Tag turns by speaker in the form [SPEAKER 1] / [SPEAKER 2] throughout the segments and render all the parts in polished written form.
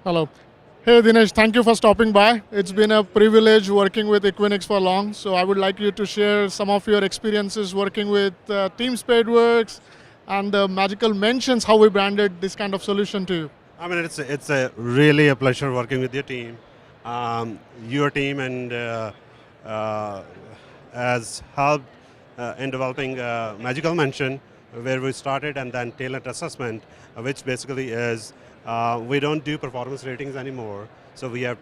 [SPEAKER 1] Hello. Hey Dinesh, thank you for stopping by. It's been a privilege working with Equinix for long, so I would like you to share some of your experiences working with Team Spadeworks and the magical mentions how we branded this kind of solution to you.
[SPEAKER 2] I mean, it's a really a pleasure working with your team. Your team and uh, has helped in developing Magical Mention, where we started, and then talent assessment, which basically is we don't do performance ratings anymore. So we have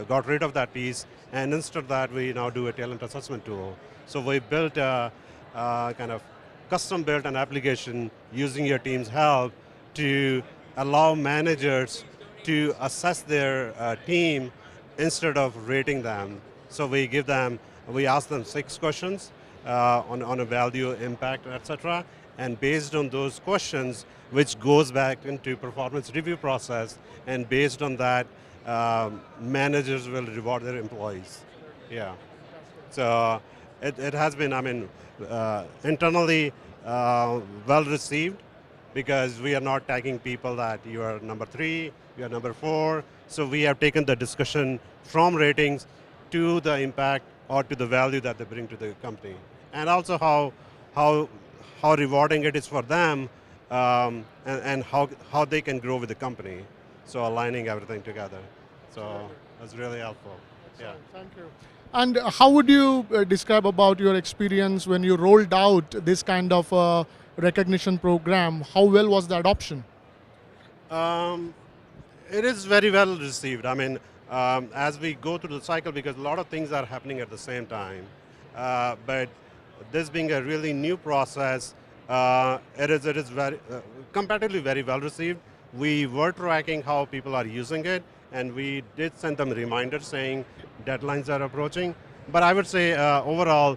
[SPEAKER 2] got rid of that piece, and instead of that, we now do a talent assessment tool. So we built a kind of custom built an application using your team's help to allow managers to assess their team instead of rating them. So we ask them 6 questions on a value, impact, etc. And based on those questions, which goes back into performance review process, and based on that, managers will reward their employees. Yeah. So it has been, I mean, internally well received because we are not tagging people that you are number 3, you are number 4. So we have taken the discussion from ratings to the impact or to the value that they bring to the company, and also how how rewarding it is for them, and how they can grow with the company. So aligning everything together. So that's really helpful. Yeah.
[SPEAKER 1] Thank you. And how would you describe about your experience when you rolled out this kind of recognition program? How well was the adoption?
[SPEAKER 2] Um, it is very well received. I mean, as we go through the cycle, because a lot of things are happening at the same time. But this being a really new process, it is very comparatively very well received. We were tracking how people are using it, and we did send them reminders saying deadlines are approaching. But I would say overall,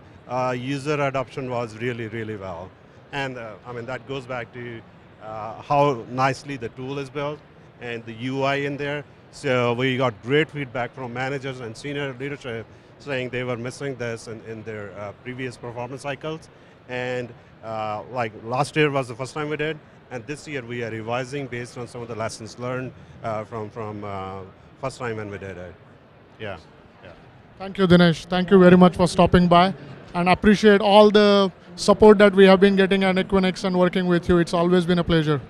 [SPEAKER 2] user adoption was really well. And I mean, that goes back to how nicely the tool is built and the UI in there. So we got great feedback from managers and senior leadership saying they were missing this in their previous performance cycles. And like last year was the first time we did, and this year we are revising based on some of the lessons learned from first time when we did it. Yeah. Yeah.
[SPEAKER 1] Thank you, Dinesh. Thank you very much for stopping by, and appreciate all the support that we have been getting at Equinix and working with you. It's always been a pleasure.